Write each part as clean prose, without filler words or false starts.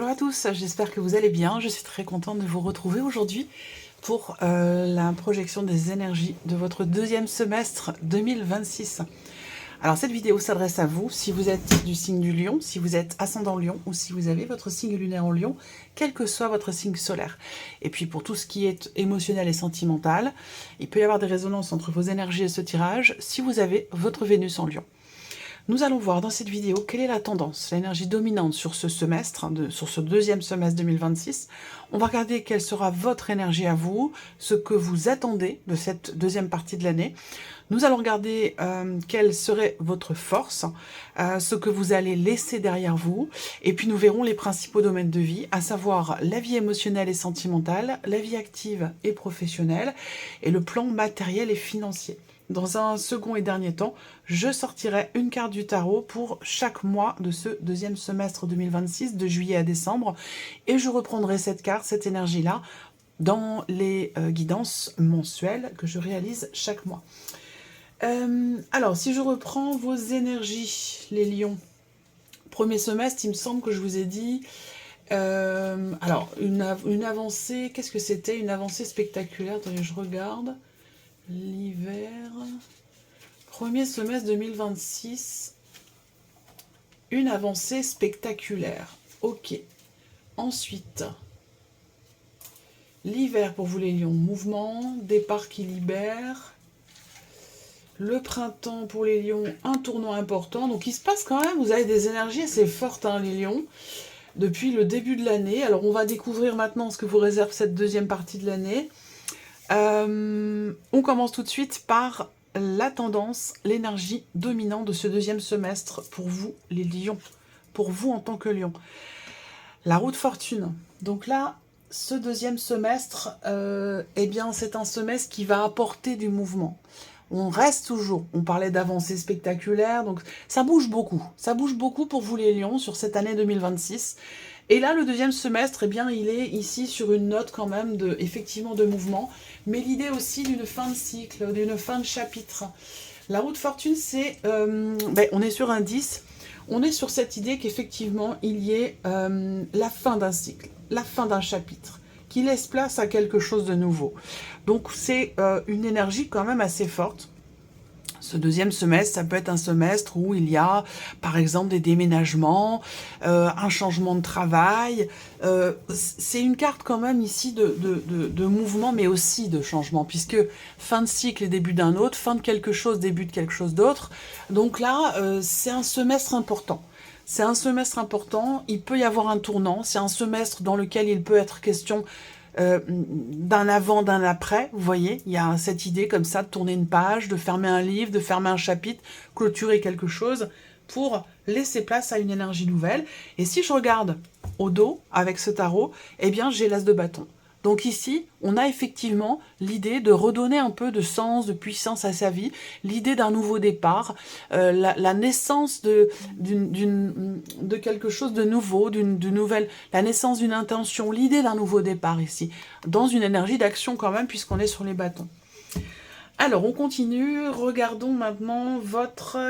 à tous, j'espère que vous allez bien. Je suis très contente de vous retrouver aujourd'hui pour la projection des énergies de votre deuxième semestre 2026. Alors cette vidéo s'adresse à vous si vous êtes du signe du Lion, si vous êtes ascendant Lion ou si vous avez votre signe lunaire en Lion, quel que soit votre signe solaire. Et puis pour tout ce qui est émotionnel et sentimental, il peut y avoir des résonances entre vos énergies et ce tirage si vous avez votre Vénus en Lion. Nous allons voir dans cette vidéo quelle est la tendance, l'énergie dominante sur ce semestre, sur ce deuxième semestre 2026. On va regarder quelle sera votre énergie à vous, ce que vous attendez de cette deuxième partie de l'année. Nous allons regarder quelle serait votre force, ce que vous allez laisser derrière vous, et puis nous verrons les principaux domaines de vie, à savoir la vie émotionnelle et sentimentale, la vie active et professionnelle, et le plan matériel et financier. Dans un second et dernier temps, je sortirai une carte du tarot pour chaque mois de ce deuxième semestre 2026, de juillet à décembre, et je reprendrai cette carte, cette énergie-là, dans les guidances mensuelles que je réalise chaque mois. Alors, si je reprends vos énergies, les lions, premier semestre, il me semble que je vous ai dit... alors, une avancée, qu'est-ce que c'était? Une avancée spectaculaire, attendez, je regarde... L'hiver, premier semestre 2026, une avancée spectaculaire. Ok. Ensuite, l'hiver pour vous les lions, mouvement, départ qui libère. Le printemps pour les lions, un tournant important. Donc il se passe quand même, vous avez des énergies assez fortes, hein, les lions, depuis le début de l'année. Alors on va découvrir maintenant ce que vous réserve cette deuxième partie de l'année. On commence tout de suite par la tendance, l'énergie dominante de ce deuxième semestre pour vous, les lions, pour vous en tant que lion. La roue de fortune. Donc là, ce deuxième semestre, eh bien, c'est un semestre qui va apporter du mouvement. On reste toujours, on parlait d'avancées spectaculaires, donc ça bouge beaucoup. Ça bouge beaucoup pour vous les lions sur cette année 2026. Et là, le deuxième semestre, eh bien, il est ici sur une note quand même effectivement de mouvement, mais l'idée aussi d'une fin de cycle, d'une fin de chapitre. La roue de fortune, c'est, on est sur un 10, on est sur cette idée qu'effectivement, il y ait la fin d'un cycle, la fin d'un chapitre, qui laisse place à quelque chose de nouveau. Donc, c'est une énergie quand même assez forte. Ce deuxième semestre, ça peut être un semestre où il y a, par exemple, des déménagements, un changement de travail. C'est une carte quand même ici de mouvement, mais aussi de changement, puisque fin de cycle et début d'un autre, fin de quelque chose, début de quelque chose d'autre. Donc là, c'est un semestre important. C'est un semestre important, il peut y avoir un tournant, c'est un semestre dans lequel il peut être question d'un avant, d'un après, vous voyez, il y a cette idée comme ça de tourner une page, de fermer un livre, de fermer un chapitre, clôturer quelque chose pour laisser place à une énergie nouvelle. Et si je regarde au dos avec ce tarot, eh bien j'ai l'as de bâton. Donc ici, on a effectivement l'idée de redonner un peu de sens, de puissance à sa vie, l'idée d'un nouveau départ, la naissance de quelque chose de nouveau, d'une nouvelle, la naissance d'une intention, l'idée d'un nouveau départ ici, dans une énergie d'action quand même, puisqu'on est sur les bâtons. Alors, on continue, regardons maintenant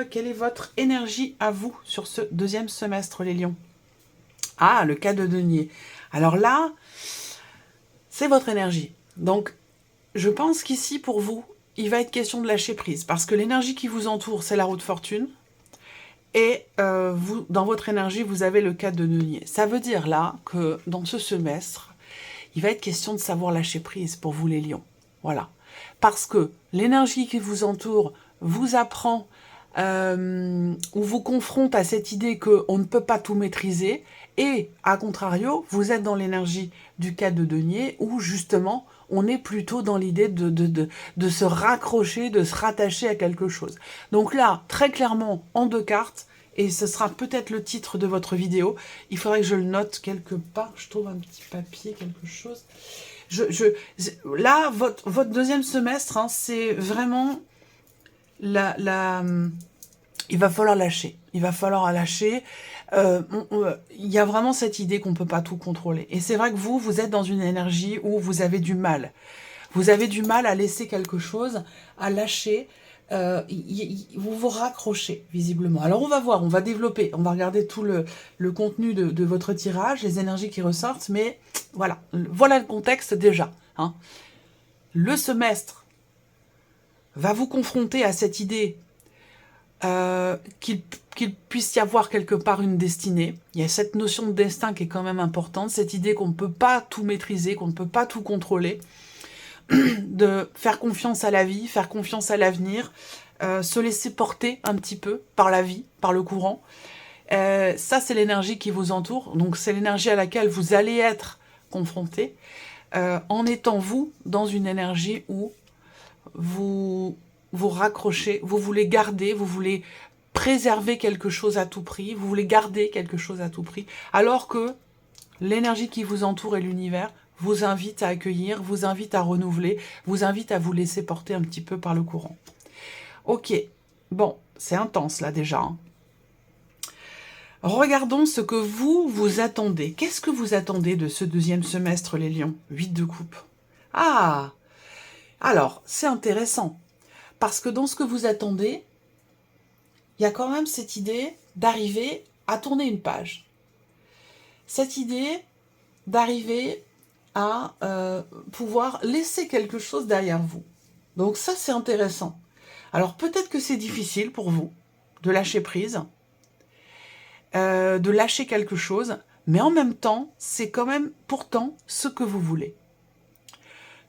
quelle est votre énergie à vous sur ce deuxième semestre, les lions. Ah, le cas de denier. Alors là, c'est votre énergie. Donc, je pense qu'ici, pour vous, il va être question de lâcher prise. Parce que l'énergie qui vous entoure, c'est la roue de fortune. Et vous, dans votre énergie, vous avez le 4 de denier. Ça veut dire là que dans ce semestre, il va être question de savoir lâcher prise pour vous, les lions. Voilà. Parce que l'énergie qui vous entoure vous apprend ou vous confronte à cette idée qu'on ne peut pas tout maîtriser. Et, à contrario, vous êtes dans l'énergie du 4 de denier où, justement, on est plutôt dans l'idée de se raccrocher, de se rattacher à quelque chose. Donc là, très clairement, en deux cartes, et ce sera peut-être le titre de votre vidéo, il faudrait que je le note quelque part, je trouve un petit papier, quelque chose. Là, votre deuxième semestre, hein, c'est vraiment il va falloir lâcher. Il va falloir lâcher. Il y a vraiment cette idée qu'on ne peut pas tout contrôler. Et c'est vrai que vous êtes dans une énergie où vous avez du mal. Vous avez du mal à laisser quelque chose, à lâcher. vous vous raccrochez, visiblement. Alors, on va voir, on va développer, on va regarder tout le contenu de votre tirage, les énergies qui ressortent, mais voilà, voilà le contexte déjà. Hein. Le semestre va vous confronter à cette idée qu'il puisse y avoir quelque part une destinée. Il y a cette notion de destin qui est quand même importante, cette idée qu'on ne peut pas tout maîtriser, qu'on ne peut pas tout contrôler, de faire confiance à la vie, faire confiance à l'avenir, se laisser porter un petit peu par la vie, par le courant. Ça, c'est l'énergie qui vous entoure, donc c'est l'énergie à laquelle vous allez être confronté, en étant vous dans une énergie où vous raccrochez, vous voulez garder, vous voulez préserver quelque chose à tout prix, vous voulez garder quelque chose à tout prix, alors que l'énergie qui vous entoure et l'univers vous invite à accueillir, vous invite à renouveler, vous invite à vous laisser porter un petit peu par le courant. Ok, bon, c'est intense là déjà. Hein. Regardons ce que vous attendez. Qu'est-ce que vous attendez de ce deuxième semestre, les lions? 8 de coupe. Ah, alors, c'est intéressant. Parce que dans ce que vous attendez, il y a quand même cette idée d'arriver à tourner une page. Cette idée d'arriver à pouvoir laisser quelque chose derrière vous. Donc ça, c'est intéressant. Alors peut-être que c'est difficile pour vous de lâcher prise, de lâcher quelque chose, mais en même temps, c'est quand même pourtant ce que vous voulez.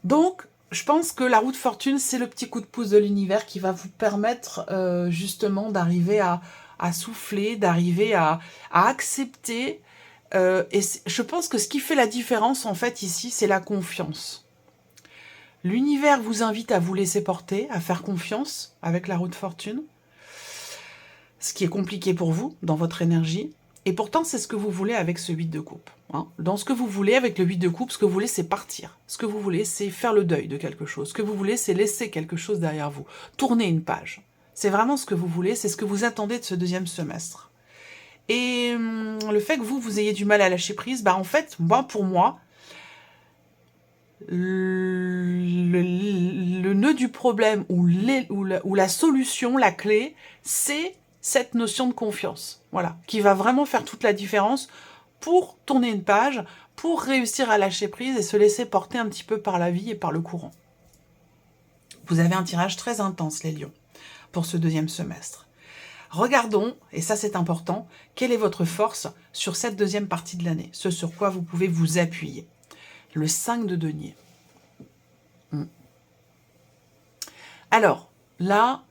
Donc, je pense que la roue de fortune, c'est le petit coup de pouce de l'univers qui va vous permettre justement d'arriver à souffler, d'arriver à accepter. Et je pense que ce qui fait la différence, en fait, ici, c'est la confiance. L'univers vous invite à vous laisser porter, à faire confiance avec la roue de fortune, ce qui est compliqué pour vous, dans votre énergie. Et pourtant, c'est ce que vous voulez avec ce 8 de coupe. Hein. Dans ce que vous voulez avec le 8 de coupe, ce que vous voulez, c'est partir. Ce que vous voulez, c'est faire le deuil de quelque chose. Ce que vous voulez, c'est laisser quelque chose derrière vous. Tourner une page. C'est vraiment ce que vous voulez, c'est ce que vous attendez de ce deuxième semestre. Et le fait que vous ayez du mal à lâcher prise, bah en fait, pour moi, le nœud du problème ou la solution, la clé, c'est cette notion de confiance. Voilà, qui va vraiment faire toute la différence pour tourner une page, pour réussir à lâcher prise et se laisser porter un petit peu par la vie et par le courant. Vous avez un tirage très intense, les lions, pour ce deuxième semestre. Regardons, et ça c'est important, quelle est votre force sur cette deuxième partie de l'année, ce sur quoi vous pouvez vous appuyer. Le 5 de denier. Alors, là,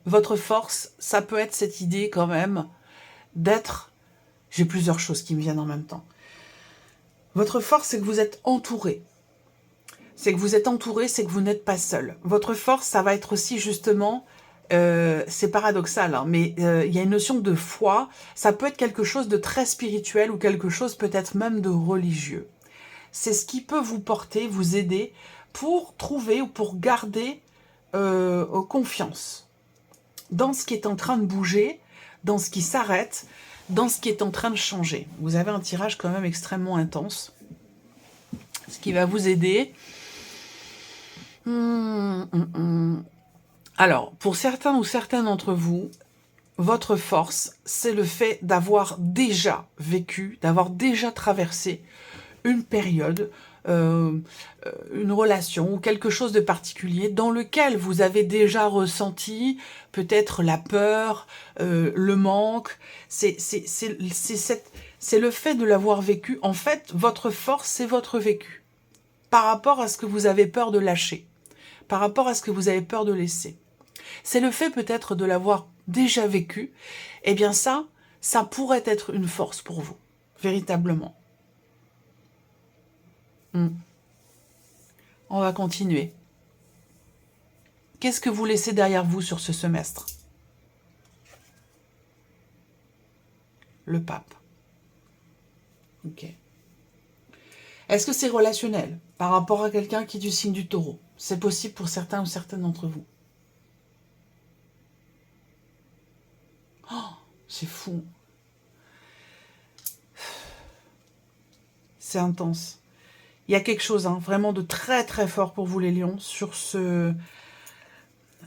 votre force, ça peut être cette idée quand même d'être... J'ai plusieurs choses qui me viennent en même temps. Votre force, c'est que vous êtes entouré. C'est que vous êtes entouré, c'est que vous n'êtes pas seul. Votre force, ça va être aussi justement... c'est paradoxal, hein, mais il y a une notion de foi. Ça peut être quelque chose de très spirituel ou quelque chose peut-être même de religieux. C'est ce qui peut vous porter, vous aider pour trouver ou pour garder confiance dans ce qui est en train de bouger, dans ce qui s'arrête, dans ce qui est en train de changer. Vous avez un tirage quand même extrêmement intense, ce qui va vous aider. Alors, pour certains ou certaines d'entre vous, votre force, c'est le fait d'avoir déjà vécu, d'avoir déjà traversé une période, une relation ou quelque chose de particulier dans lequel vous avez déjà ressenti peut-être la peur, le manque. C'est le fait de l'avoir vécu. En fait, votre force, c'est votre vécu par rapport à ce que vous avez peur de lâcher, par rapport à ce que vous avez peur de laisser. C'est le fait peut-être de l'avoir déjà vécu. Eh bien ça pourrait être une force pour vous, véritablement. On va continuer. Qu'est-ce que vous laissez derrière vous sur ce semestre? Le pape. Ok. Est-ce que c'est relationnel par rapport à quelqu'un qui est du signe du taureau? C'est possible pour certains ou certaines d'entre vous. Oh, c'est fou. C'est intense. Il y a quelque chose vraiment de très très fort pour vous les lions sur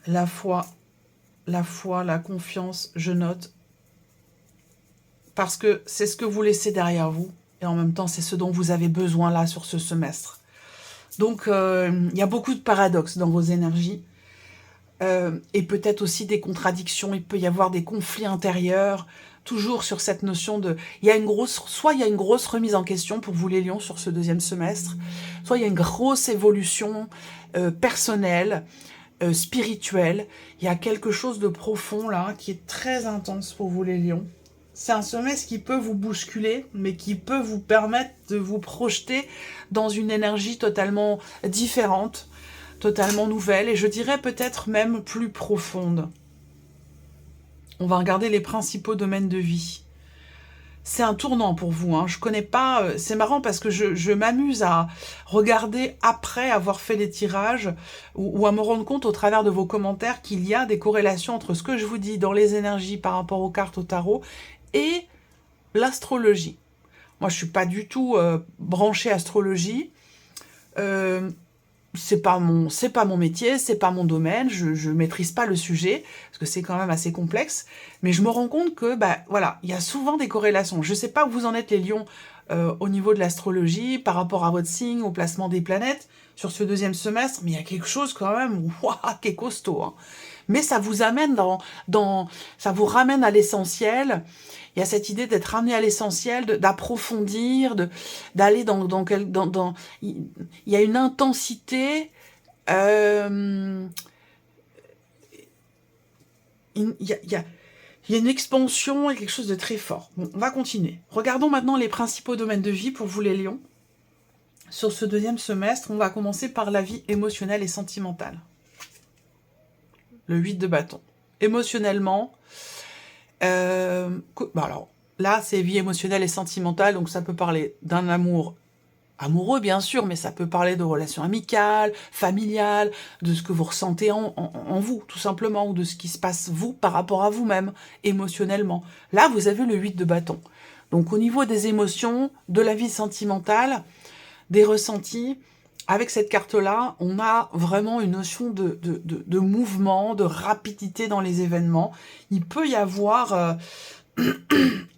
la foi la foi, la confiance, je note. Parce que c'est ce que vous laissez derrière vous. Et en même temps, c'est ce dont vous avez besoin là sur ce semestre. Donc, il y a beaucoup de paradoxes dans vos énergies. Et peut-être aussi des contradictions. Il peut y avoir des conflits intérieurs. Toujours sur cette notion de... soit il y a une grosse remise en question pour vous les lions sur ce deuxième semestre. Soit il y a une grosse évolution personnelle, spirituelle. Il y a quelque chose de profond là qui est très intense pour vous les lions. C'est un semestre qui peut vous bousculer, mais qui peut vous permettre de vous projeter dans une énergie totalement différente, totalement nouvelle, et je dirais peut-être même plus profonde. On va regarder les principaux domaines de vie. C'est un tournant pour vous, hein. Je connais pas... c'est marrant parce que je m'amuse à regarder après avoir fait les tirages ou à me rendre compte au travers de vos commentaires qu'il y a des corrélations entre ce que je vous dis dans les énergies par rapport aux cartes au tarot et l'astrologie. Moi, je suis pas du tout branchée astrologie. C'est pas mon métier, c'est pas mon domaine, je maîtrise pas le sujet, parce que c'est quand même assez complexe, mais je me rends compte que, voilà, il y a souvent des corrélations. Je sais pas où vous en êtes les lions au niveau de l'astrologie, par rapport à votre signe, au placement des planètes, sur ce deuxième semestre, mais il y a quelque chose quand même, qui est costaud, hein. Mais ça vous amène ça vous ramène à l'essentiel. Il y a cette idée d'être ramené à l'essentiel, d'approfondir, d'aller il y a une intensité, il y a une expansion et quelque chose de très fort. Bon, on va continuer. Regardons maintenant les principaux domaines de vie pour vous les lions. Sur ce deuxième semestre, on va commencer par la vie émotionnelle et sentimentale. Le 8 de bâton. Émotionnellement, alors là, c'est vie émotionnelle et sentimentale, donc ça peut parler d'un amour amoureux, bien sûr, mais ça peut parler de relations amicales, familiales, de ce que vous ressentez en vous, tout simplement, ou de ce qui se passe, vous, par rapport à vous-même, émotionnellement. Là, vous avez le 8 de bâton. Donc, au niveau des émotions, de la vie sentimentale, des ressentis, avec cette carte-là, on a vraiment une notion de mouvement, de rapidité dans les événements. Il peut y avoir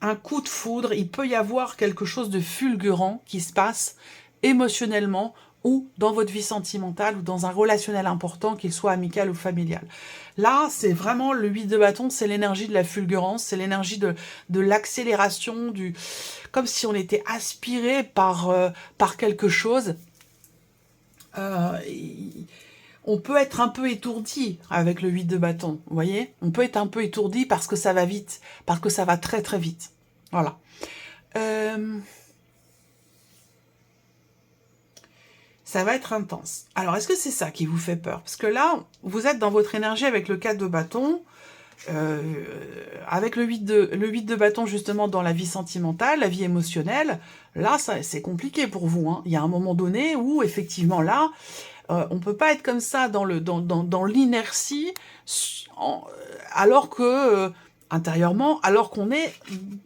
un coup de foudre, il peut y avoir quelque chose de fulgurant qui se passe émotionnellement ou dans votre vie sentimentale ou dans un relationnel important, qu'il soit amical ou familial. Là, c'est vraiment le 8 de bâton, c'est l'énergie de la fulgurance, c'est l'énergie de l'accélération, comme si on était aspiré par quelque chose. On peut être un peu étourdi avec le 8 de bâton, vous voyez? On peut être un peu étourdi parce que ça va vite, parce que ça va très très vite. Voilà. Ça va être intense. Alors, est-ce que c'est ça qui vous fait peur? Parce que là, vous êtes dans votre énergie avec le 4 de bâton, avec le 8 de bâton justement dans la vie sentimentale, la vie émotionnelle. Là, c'est compliqué pour vous, hein. Il y a un moment donné où, effectivement, là, on peut pas être comme ça dans l'inertie, alors que intérieurement, alors qu'on est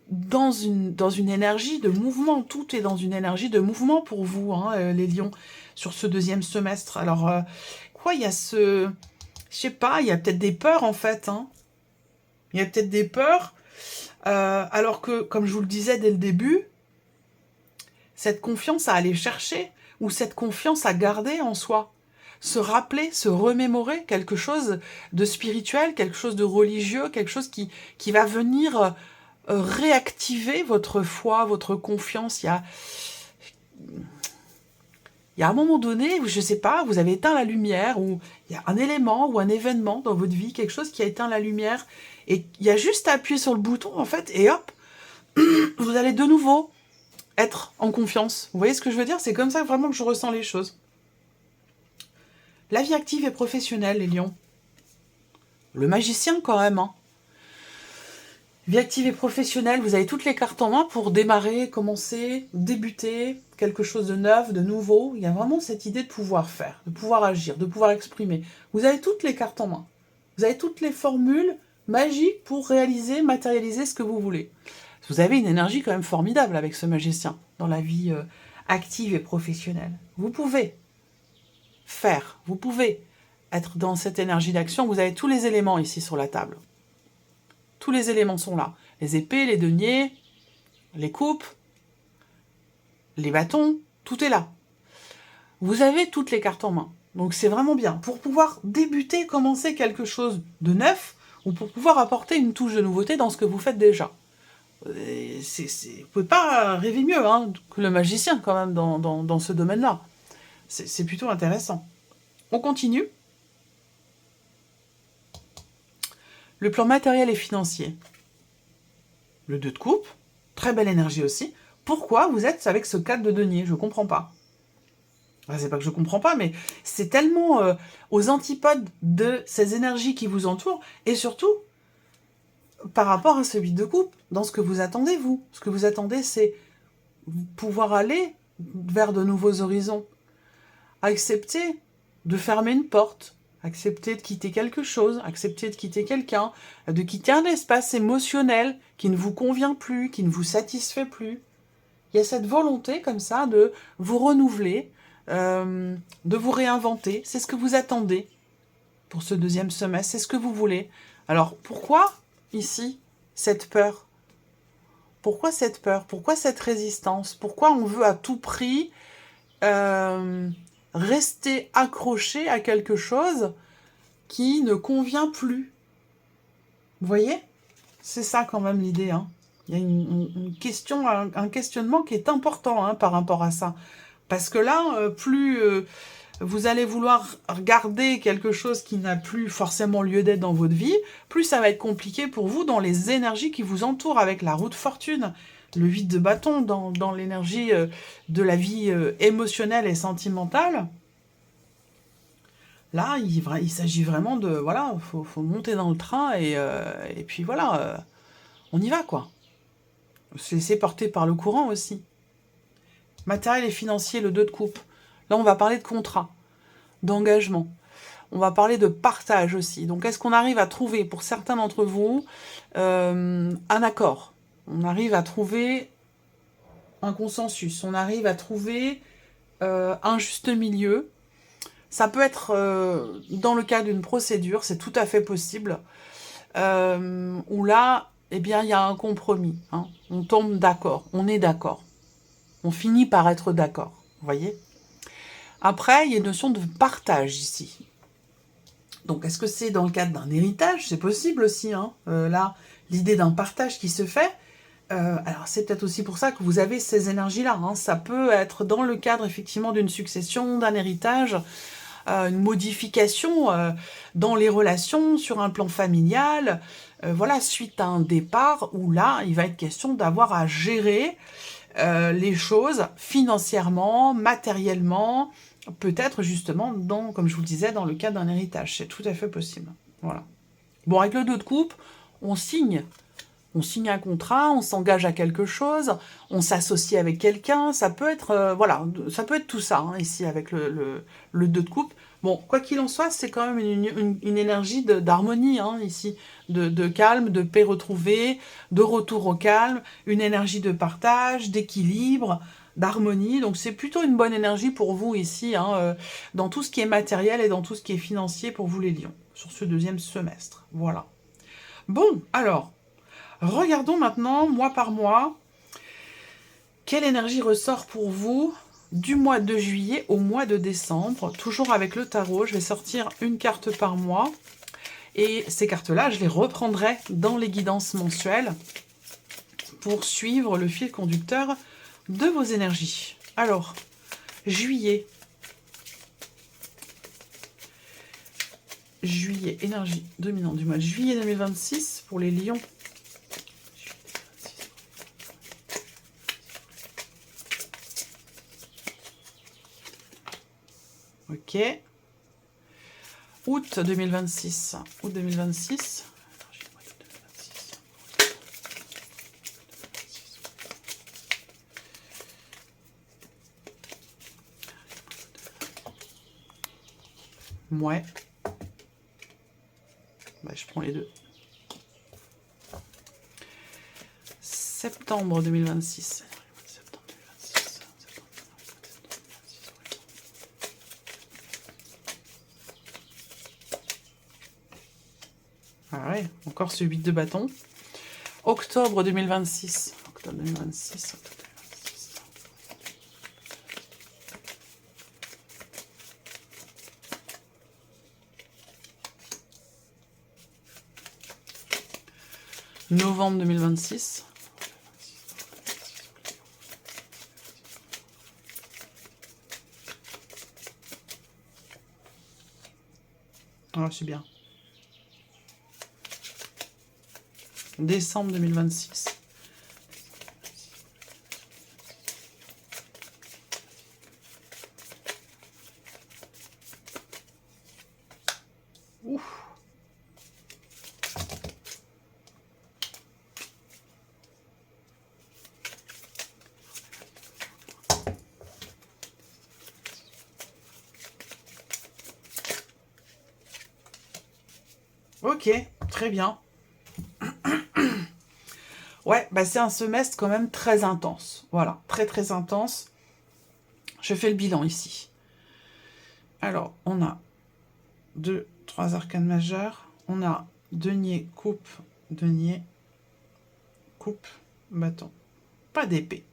dans une énergie de mouvement. Tout est dans une énergie de mouvement pour vous, hein, les lions, sur ce deuxième semestre. Alors, il y a je sais pas, il y a peut-être des peurs, en fait, hein. Il y a peut-être des peurs, alors que, comme je vous le disais dès le début, cette confiance à aller chercher, ou cette confiance à garder en soi, se rappeler, se remémorer quelque chose de spirituel, quelque chose de religieux, quelque chose qui va venir réactiver votre foi, votre confiance. Il y a un moment donné où, je sais pas, vous avez éteint la lumière, ou il y a un élément ou un événement dans votre vie, quelque chose qui a éteint la lumière, et il y a juste à appuyer sur le bouton, en fait, et hop, vous allez de nouveau être en confiance. Vous voyez ce que je veux dire? C'est comme ça vraiment que je ressens les choses. La vie active et professionnelle, les lions. Le magicien, quand même, hein. Vie active et professionnelle, vous avez toutes les cartes en main pour démarrer, commencer, débuter, quelque chose de neuf, de nouveau. Il y a vraiment cette idée de pouvoir faire, de pouvoir agir, de pouvoir exprimer. Vous avez toutes les cartes en main. Vous avez toutes les formules magiques pour réaliser, matérialiser ce que vous voulez. Vous avez une énergie quand même formidable avec ce magicien dans la vie active et professionnelle. Vous pouvez faire, vous pouvez être dans cette énergie d'action. Vous avez tous les éléments ici sur la table. Tous les éléments sont là. Les épées, les deniers, les coupes, les bâtons, tout est là. Vous avez toutes les cartes en main. Donc c'est vraiment bien. Pour pouvoir débuter, commencer quelque chose de neuf, ou pour pouvoir apporter une touche de nouveauté dans ce que vous faites déjà. Vous ne pouvez pas rêver mieux hein, que le magicien quand même dans ce domaine-là. C'est plutôt intéressant. On continue. Le plan matériel et financier. Le 2 de coupe. Très belle énergie aussi. Pourquoi vous êtes avec ce 4 de denier? Je ne comprends pas. Enfin, c'est pas que je ne comprends pas, mais c'est tellement aux antipodes de ces énergies qui vous entourent. Et surtout, par rapport à ce 8 de coupe, dans ce que vous attendez, vous. Ce que vous attendez, c'est pouvoir aller vers de nouveaux horizons. Accepter de fermer une porte. Accepter de quitter quelque chose, accepter de quitter quelqu'un, de quitter un espace émotionnel qui ne vous convient plus, qui ne vous satisfait plus. Il y a cette volonté comme ça de vous renouveler, de vous réinventer. C'est ce que vous attendez pour ce deuxième semestre, c'est ce que vous voulez. Alors pourquoi ici cette peur? Pourquoi cette peur? Pourquoi cette résistance? Pourquoi on veut à tout prix rester accroché à quelque chose qui ne convient plus? Vous voyez? C'est ça quand même l'idée. Hein. Il y a une question, un questionnement qui est important hein, par rapport à ça. Parce que là, plus vous allez vouloir regarder quelque chose qui n'a plus forcément lieu d'être dans votre vie, plus ça va être compliqué pour vous dans les énergies qui vous entourent avec la roue de fortune, le 8 de bâton, dans l'énergie de la vie émotionnelle et sentimentale. Là, il s'agit vraiment de... Voilà, faut monter dans le train et puis voilà, on y va quoi. Se laisser porter par le courant aussi. Matériel et financier, le 2 de coupe. Là, on va parler de contrat, d'engagement. On va parler de partage aussi. Donc, est-ce qu'on arrive à trouver, pour certains d'entre vous, un accord? On arrive à trouver un consensus. On arrive à trouver un juste milieu. Ça peut être dans le cas d'une procédure, c'est tout à fait possible, où là, eh bien, il y a un compromis. Hein. On tombe d'accord, on est d'accord. On finit par être d'accord, vous voyez? Après, il y a une notion de partage ici. Donc, est-ce que c'est dans le cadre d'un héritage? C'est possible aussi, hein. Là, l'idée d'un partage qui se fait. Alors, c'est peut-être aussi pour ça que vous avez ces énergies-là. Hein. Ça peut être dans le cadre, effectivement, d'une succession, d'un héritage, une modification dans les relations, sur un plan familial. Voilà, suite à un départ où là, il va être question d'avoir à gérer les choses financièrement, matériellement, peut-être justement, comme je vous le disais, dans le cadre d'un héritage. C'est tout à fait possible. Voilà. Bon, avec le 2 de coupe, on signe. On signe un contrat, on s'engage à quelque chose, on s'associe avec quelqu'un. Ça peut être, voilà, ça peut être tout ça, hein, ici, avec le 2 de coupe. Bon, quoi qu'il en soit, c'est quand même une énergie d'harmonie, hein, ici, de calme, de paix retrouvée, de retour au calme, une énergie de partage, d'équilibre, d'harmonie. Donc, c'est plutôt une bonne énergie pour vous ici, hein, dans tout ce qui est matériel et dans tout ce qui est financier pour vous, les lions, sur ce deuxième semestre. Voilà. Bon, alors, regardons maintenant, mois par mois, quelle énergie ressort pour vous du mois de juillet au mois de décembre. Toujours avec le tarot, je vais sortir une carte par mois. Et ces cartes-là, je les reprendrai dans les guidances mensuelles pour suivre le fil conducteur de vos énergies. Alors, juillet. Juillet, énergie dominante du mois de juillet 2026 pour les lions. Ok. Août 2026. Août 2026. Ouais. Bah, je prends les deux. Septembre 2026. Ah ouais, encore ce 8 de bâton. Octobre 2026. Octobre 2026. Novembre 2026. Ah, c'est bien. Décembre 2026. Ouf. Ok, très bien. Ouais, bah c'est un semestre quand même très intense. Voilà, très très intense. Je fais le bilan ici. Alors, on a 3 arcanes majeures. On a denier, coupe, bâton. Pas d'épée.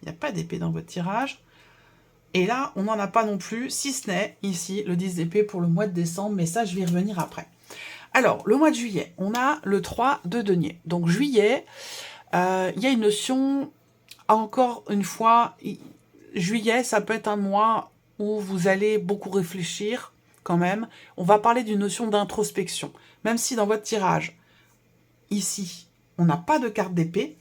Il n'y a pas d'épée dans votre tirage. Et là, on n'en a pas non plus, si ce n'est ici le 10 d'épée pour le mois de décembre, mais ça, je vais y revenir après. Alors, le mois de juillet, on a le 3 de denier. Donc, juillet, il y a une notion, encore une fois, juillet, ça peut être un mois où vous allez beaucoup réfléchir, quand même. On va parler d'une notion d'introspection. Même si dans votre tirage, ici, on n'a pas de carte d'épée,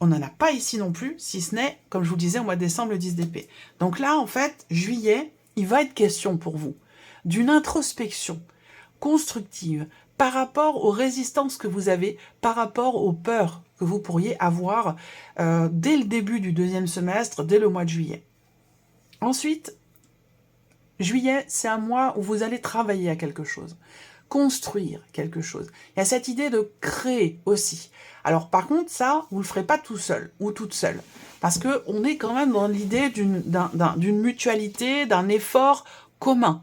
on n'en a pas ici non plus, si ce n'est, comme je vous disais, au mois de décembre, le 10 d'épée. Donc là, en fait, juillet, il va être question pour vous d'une introspection constructive par rapport aux résistances que vous avez, par rapport aux peurs que vous pourriez avoir dès le début du deuxième semestre, dès le mois de juillet. Ensuite, juillet, c'est un mois où vous allez travailler à quelque chose, construire quelque chose. Il y a cette idée de créer aussi. Alors par contre, ça, vous ne le ferez pas tout seul ou toute seule. Parce qu'on est quand même dans l'idée d'une mutualité, d'un effort commun.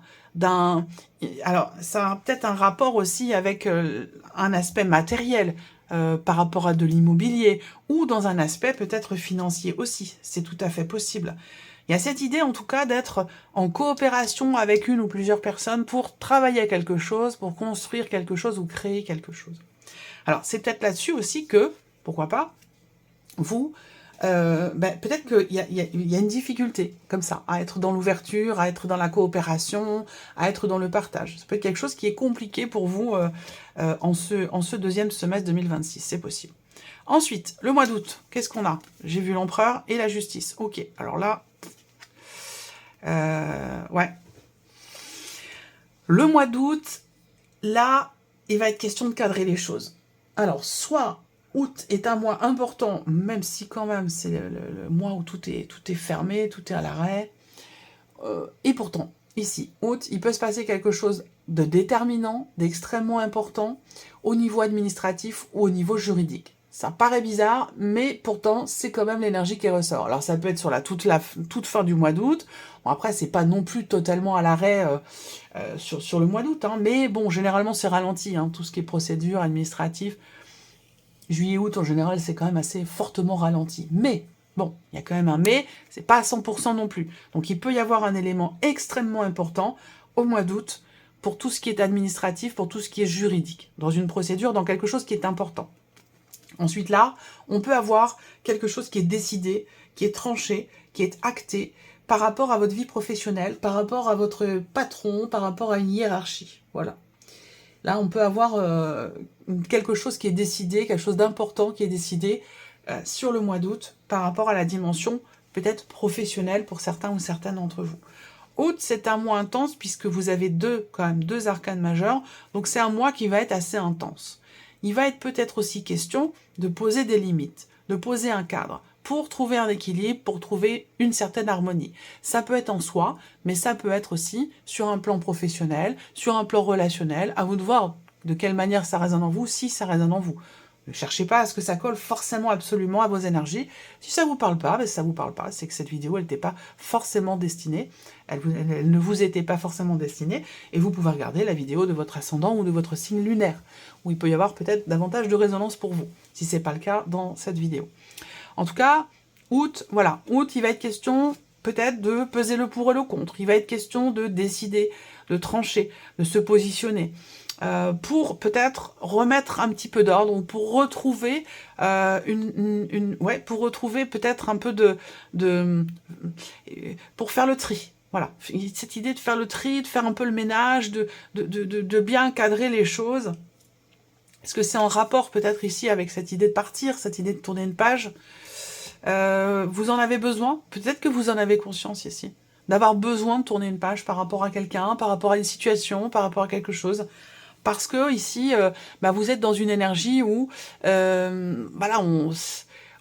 Alors, ça a peut-être un rapport aussi avec un aspect matériel par rapport à de l'immobilier ou dans un aspect peut-être financier aussi. C'est tout à fait possible. Il y a cette idée en tout cas d'être en coopération avec une ou plusieurs personnes pour travailler à quelque chose, pour construire quelque chose ou créer quelque chose. Alors, c'est peut-être là-dessus aussi que, pourquoi pas, vous, peut-être qu'il y a une difficulté, comme ça, à être dans l'ouverture, à être dans la coopération, à être dans le partage. Ça peut être quelque chose qui est compliqué pour vous en ce deuxième semestre 2026, c'est possible. Ensuite, le mois d'août, qu'est-ce qu'on a? J'ai vu l'empereur et la justice. Ok, alors là, ouais. Le mois d'août, là, il va être question de cadrer les choses. Alors, soit août est un mois important, même si quand même c'est le mois où tout est fermé, tout est à l'arrêt. Et pourtant, ici, août, il peut se passer quelque chose de déterminant, d'extrêmement important au niveau administratif ou au niveau juridique. Ça paraît bizarre, mais pourtant, c'est quand même l'énergie qui ressort. Alors, ça peut être sur la toute fin du mois d'août. Bon, après, c'est pas non plus totalement à l'arrêt sur le mois d'août, hein, mais bon, généralement, c'est ralenti, hein, tout ce qui est procédure administrative. Juillet-août, en général, c'est quand même assez fortement ralenti. Mais, bon, il y a quand même un mais, c'est pas à 100% non plus. Donc, il peut y avoir un élément extrêmement important au mois d'août pour tout ce qui est administratif, pour tout ce qui est juridique, dans une procédure, dans quelque chose qui est important. Ensuite, là, on peut avoir quelque chose qui est décidé, qui est tranché, qui est acté par rapport à votre vie professionnelle, par rapport à votre patron, par rapport à une hiérarchie. Voilà. Là, on peut avoir quelque chose qui est décidé, quelque chose d'important qui est décidé sur le mois d'août par rapport à la dimension peut-être professionnelle pour certains ou certaines d'entre vous. Août, c'est un mois intense puisque vous avez quand même deux arcanes majeures, donc c'est un mois qui va être assez intense. Il va être peut-être aussi question de poser des limites, de poser un cadre, pour trouver un équilibre, pour trouver une certaine harmonie. Ça peut être en soi, mais ça peut être aussi sur un plan professionnel, sur un plan relationnel, à vous de voir de quelle manière ça résonne en vous, si ça résonne en vous. Ne cherchez pas à ce que ça colle forcément absolument à vos énergies. Si ça vous parle pas, ben ça vous parle pas. C'est que cette vidéo, elle n'était pas forcément destinée. Elle ne vous était pas forcément destinée. Et vous pouvez regarder la vidéo de votre ascendant ou de votre signe lunaire, où il peut y avoir peut-être davantage de résonance pour vous, si ce n'est pas le cas dans cette vidéo. En tout cas, août, voilà. Août, il va être question peut-être de peser le pour et le contre. Il va être question de décider, de trancher, de se positionner. Pour peut-être remettre un petit peu d'ordre, pour retrouver pour retrouver peut-être un peu pour faire le tri. Voilà, cette idée de faire le tri, de faire un peu le ménage, de bien cadrer les choses. Est-ce que c'est en rapport peut-être ici avec cette idée de partir, cette idée de tourner une page? Vous en avez besoin? Peut-être que vous en avez conscience ici, d'avoir besoin de tourner une page par rapport à quelqu'un, par rapport à une situation, par rapport à quelque chose. Parce que ici, vous êtes dans une énergie où, voilà,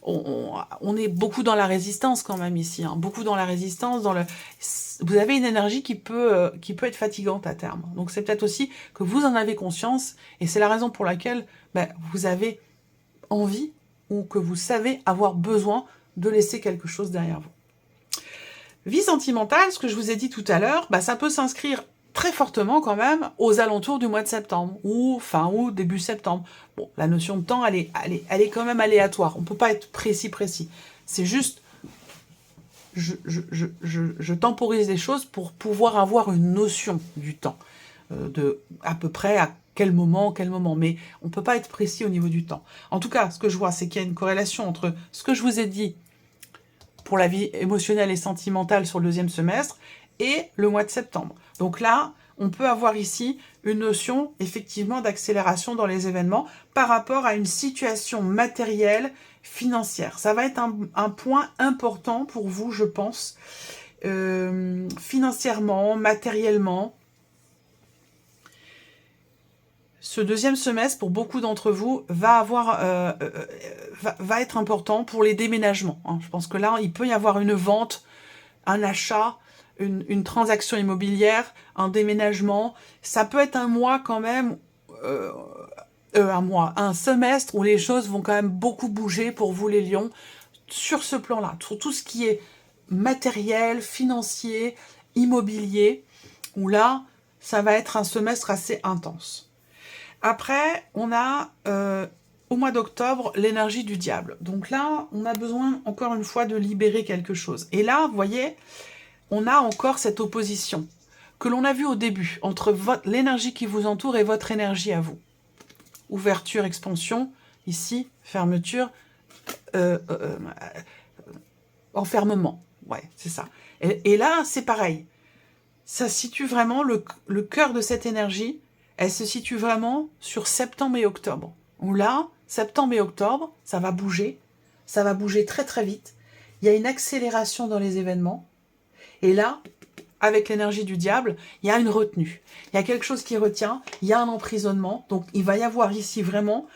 on est beaucoup dans la résistance quand même ici, hein, beaucoup dans la résistance. Vous avez une énergie qui peut être fatigante à terme. Donc c'est peut-être aussi que vous en avez conscience, et c'est la raison pour laquelle vous avez envie ou que vous savez avoir besoin de laisser quelque chose derrière vous. Vie sentimentale, ce que je vous ai dit tout à l'heure, ça peut s'inscrire très fortement quand même aux alentours du mois de septembre, ou fin août, début septembre. Bon, la notion de temps, elle est quand même aléatoire. On ne peut pas être précis. C'est juste, je temporise les choses pour pouvoir avoir une notion du temps, de à peu près à quel moment, mais on ne peut pas être précis au niveau du temps. En tout cas, ce que je vois, c'est qu'il y a une corrélation entre ce que je vous ai dit pour la vie émotionnelle et sentimentale sur le deuxième semestre et le mois de septembre. Donc là, on peut avoir ici une notion effectivement d'accélération dans les événements par rapport à une situation matérielle, financière. Ça va être un point important pour vous, je pense, financièrement, matériellement. Ce deuxième semestre, pour beaucoup d'entre vous, va être important pour les déménagements. Hein. Je pense que là, il peut y avoir une vente, un achat, une transaction immobilière, un déménagement. Ça peut être un mois quand même, un semestre où les choses vont quand même beaucoup bouger pour vous les lions, sur ce plan-là, sur tout ce qui est matériel, financier, immobilier, où là, ça va être un semestre assez intense. Après, on a au mois d'octobre l'énergie du diable. Donc là, on a besoin encore une fois de libérer quelque chose. Et là, vous voyez, on a encore cette opposition que l'on a vue au début entre l'énergie qui vous entoure et votre énergie à vous. Ouverture, expansion, ici, fermeture, enfermement. Ouais, c'est ça. Et là, c'est pareil. Ça situe vraiment le cœur de cette énergie. Elle se situe vraiment sur septembre et octobre. Où là, septembre et octobre, ça va bouger très très vite. Il y a une accélération dans les événements. Et là, avec l'énergie du diable, il y a une retenue. Il y a quelque chose qui retient, il y a un emprisonnement. Donc il va y avoir ici vraiment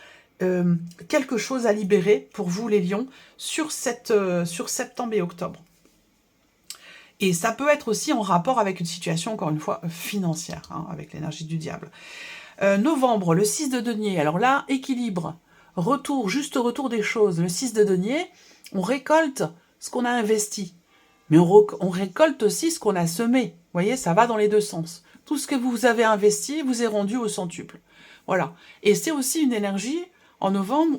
quelque chose à libérer pour vous les lions sur septembre et octobre. Et ça peut être aussi en rapport avec une situation, encore une fois, financière, hein, avec l'énergie du diable. Novembre, le 6 de denier. Alors là, équilibre, juste retour des choses. Le 6 de denier, on récolte ce qu'on a investi. Mais on récolte aussi ce qu'on a semé. Vous voyez, ça va dans les deux sens. Tout ce que vous avez investi vous est rendu au centuple. Voilà. Et c'est aussi une énergie, en novembre,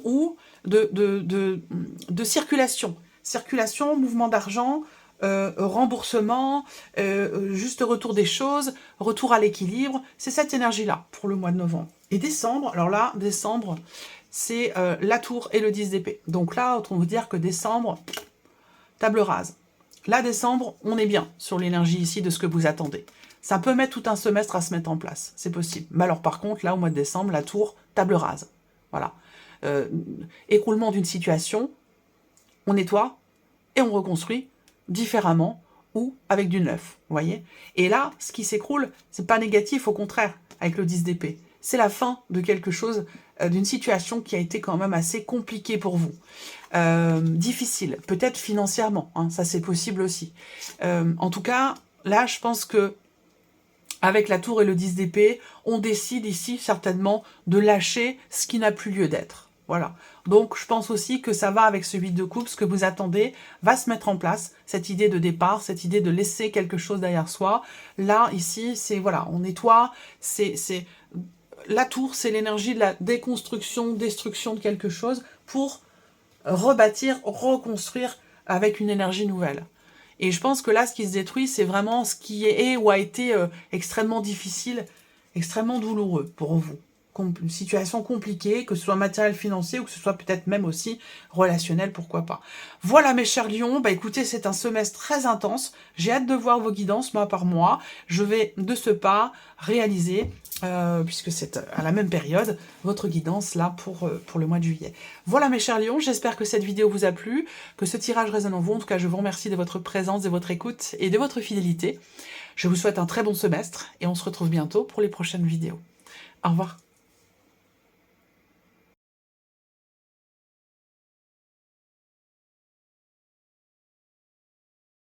de circulation. Circulation, mouvement d'argent, remboursement, juste retour des choses, retour à l'équilibre. C'est cette énergie-là pour le mois de novembre. Et décembre, alors là, décembre, c'est la tour et le 10 d'épée. Donc là, autant vous dire que décembre, table rase. Là, décembre, on est bien sur l'énergie ici de ce que vous attendez. Ça peut mettre tout un semestre à se mettre en place, c'est possible. Mais alors par contre, là, au mois de décembre, la tour, table rase. Voilà. Écroulement d'une situation, on nettoie et on reconstruit différemment ou avec du neuf, vous voyez. Et là, ce qui s'écroule, c'est pas négatif, au contraire, avec le 10 d'épée. C'est la fin de quelque chose, d'une situation qui a été quand même assez compliquée pour vous. Difficile, peut-être financièrement, hein, ça c'est possible aussi. En tout cas, là, je pense que avec la tour et le 10 d'épée, on décide ici certainement de lâcher ce qui n'a plus lieu d'être. Voilà. Donc, je pense aussi que ça va avec ce 8 de coupe. Ce que vous attendez va se mettre en place. Cette idée de départ, cette idée de laisser quelque chose derrière soi. Là, ici, c'est, voilà, on nettoie. La tour, c'est l'énergie de la déconstruction, destruction de quelque chose pour rebâtir, reconstruire avec une énergie nouvelle. Et je pense que là, ce qui se détruit, c'est vraiment ce qui est ou a été extrêmement difficile, extrêmement douloureux pour vous. Une situation compliquée, que ce soit matériel, financier, ou que ce soit peut-être même aussi relationnel, pourquoi pas. Voilà mes chers lions, bah écoutez, c'est un semestre très intense. J'ai hâte de voir vos guidances, mois par mois. Je vais de ce pas réaliser, puisque c'est à la même période, votre guidance là pour le mois de juillet. Voilà mes chers lions, j'espère que cette vidéo vous a plu, que ce tirage résonne en vous. En tout cas, je vous remercie de votre présence, de votre écoute et de votre fidélité. Je vous souhaite un très bon semestre et on se retrouve bientôt pour les prochaines vidéos. Au revoir.